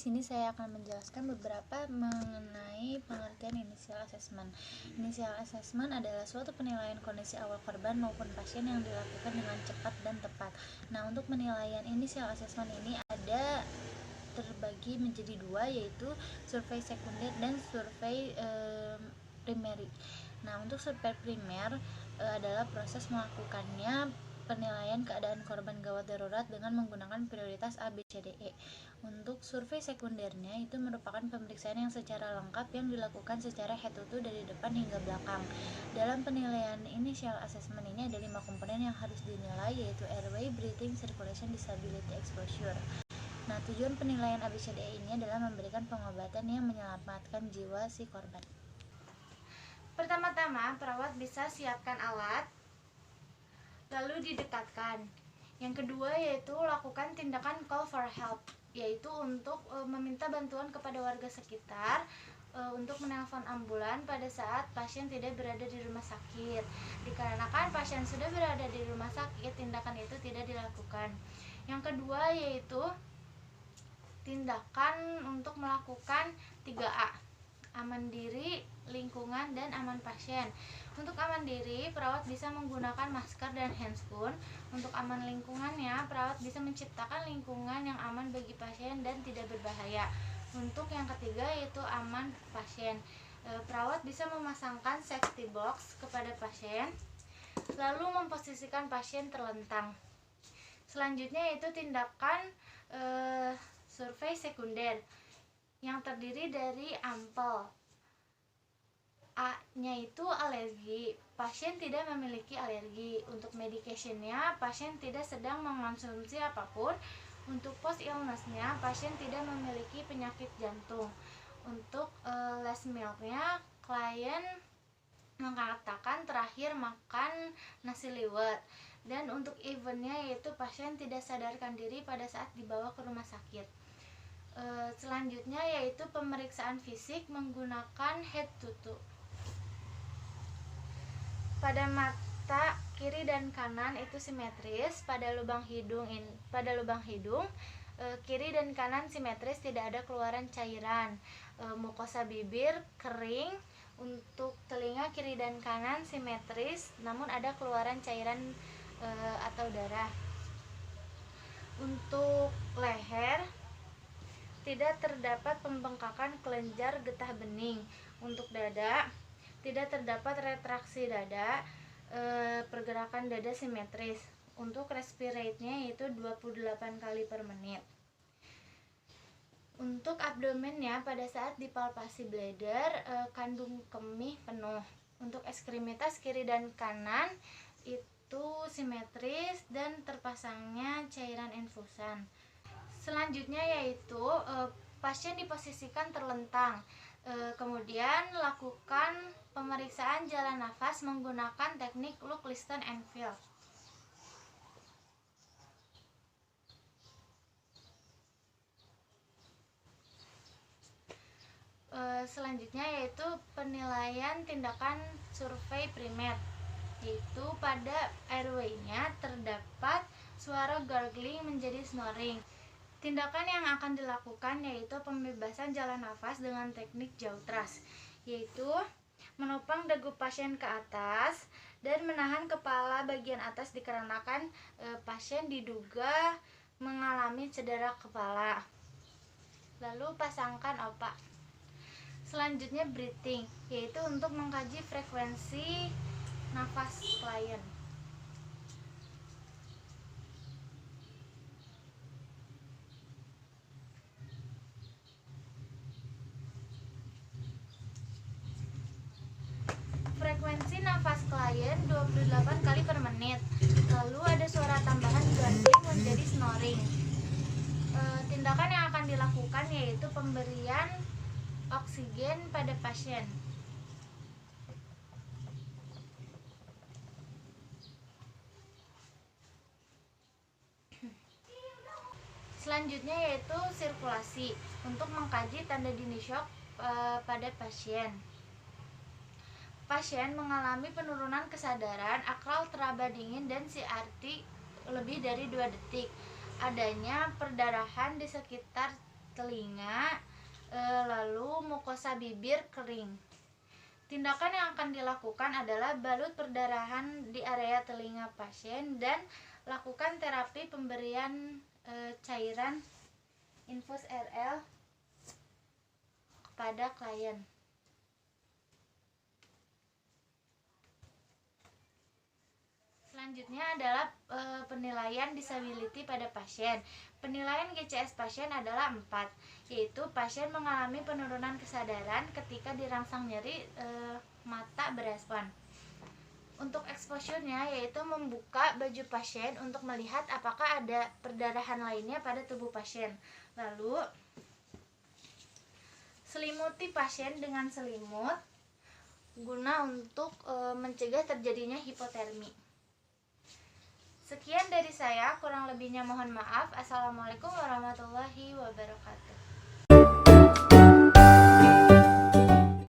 sini saya akan menjelaskan beberapa mengenai pengertian initial assessment. Initial assessment adalah suatu penilaian kondisi awal korban maupun pasien yang dilakukan dengan cepat dan tepat. Nah, untuk penilaian initial assessment ini ada terbagi menjadi dua, yaitu survei sekunder dan survei primary. Nah, untuk survei primer adalah proses melakukannya penilaian keadaan korban gawat darurat dengan menggunakan prioritas A, B, C, D, E. Untuk survei sekundernya itu merupakan pemeriksaan yang secara lengkap yang dilakukan secara head to toe dari depan hingga belakang. Dalam penilaian initial assessment ini ada 5 komponen yang harus dinilai, yaitu airway, breathing, circulation, disability, exposure. Nah, tujuan penilaian ABCDE ini adalah memberikan pengobatan yang menyelamatkan jiwa si korban. Pertama-tama, perawat bisa siapkan alat, lalu didekatkan. Yang kedua yaitu lakukan tindakan call for help, yaitu untuk meminta bantuan kepada warga sekitar untuk menelpon ambulan pada saat pasien tidak berada di rumah sakit. Dikarenakan pasien sudah berada di rumah sakit, tindakan itu tidak dilakukan. Yang kedua yaitu tindakan untuk melakukan 3A: aman diri, lingkungan, dan aman pasien. Untuk aman diri, perawat bisa menggunakan masker dan handscoon. Untuk aman lingkungannya, perawat bisa menciptakan lingkungan yang aman bagi pasien dan tidak berbahaya. Untuk yang ketiga yaitu aman pasien, perawat bisa memasangkan safety box kepada pasien, lalu memposisikan pasien terlentang. Selanjutnya yaitu tindakan survei sekunder yang terdiri dari ampel. A-nya itu alergi. Pasien tidak memiliki alergi. Untuk medicationnya, pasien tidak sedang mengonsumsi apapun. Untuk post illness-nya, pasien tidak memiliki penyakit jantung. Untuk last meal-nya, klien mengatakan terakhir makan nasi liwet. Dan untuk event-nya yaitu pasien tidak sadarkan diri pada saat dibawa ke rumah sakit. Selanjutnya yaitu pemeriksaan fisik menggunakan head to toe. Pada mata kiri dan kanan itu simetris. Pada lubang hidung kiri dan kanan simetris, tidak ada keluaran cairan. Mukosa bibir kering. Untuk telinga kiri dan kanan simetris, namun ada keluaran cairan atau darah. Untuk leher tidak terdapat pembengkakan kelenjar getah bening. Untuk dada tidak terdapat retraksi dada, pergerakan dada simetris. Untuk respirate nya yaitu 28 kali per menit. Untuk abdomennya pada saat dipalpasi bladder, kandung kemih penuh. Untuk ekstremitas kiri dan kanan itu simetris dan terpasangnya cairan infusan. Selanjutnya yaitu pasien diposisikan terlentang. Kemudian lakukan pemeriksaan jalan nafas menggunakan teknik look, listen, and feel. Selanjutnya yaitu penilaian tindakan survei primer, yaitu pada airway-nya terdapat suara gargling menjadi snoring. Tindakan yang akan dilakukan yaitu pembebasan jalan nafas dengan teknik jaw thrust, yaitu menopang dagu pasien ke atas dan menahan kepala bagian atas dikarenakan pasien diduga mengalami cedera kepala. Lalu pasangkan opak. Selanjutnya breathing, yaitu untuk mengkaji frekuensi nafas klien. Frekuensi nafas klien 28 kali per menit. Lalu ada suara tambahan gargling menjadi snoring. Tindakan yang akan dilakukan yaitu pemberian oksigen pada pasien. Selanjutnya yaitu sirkulasi untuk mengkaji tanda dini shock pada pasien. Pasien mengalami penurunan kesadaran, akral teraba dingin, dan CRT lebih dari 2 detik. Adanya perdarahan di sekitar telinga, lalu mukosa bibir kering. Tindakan yang akan dilakukan adalah balut perdarahan di area telinga pasien dan lakukan terapi pemberian cairan infus RL kepada klien. Selanjutnya adalah penilaian disability pada pasien. Penilaian GCS pasien adalah 4, yaitu pasien mengalami penurunan kesadaran ketika dirangsang nyeri, mata berespon. Untuk exposure-nya yaitu membuka baju pasien untuk melihat apakah ada perdarahan lainnya pada tubuh pasien. Lalu selimuti pasien dengan selimut guna untuk mencegah terjadinya hipotermi. Sekian dari saya, kurang lebihnya mohon maaf. Assalamualaikum warahmatullahi wabarakatuh.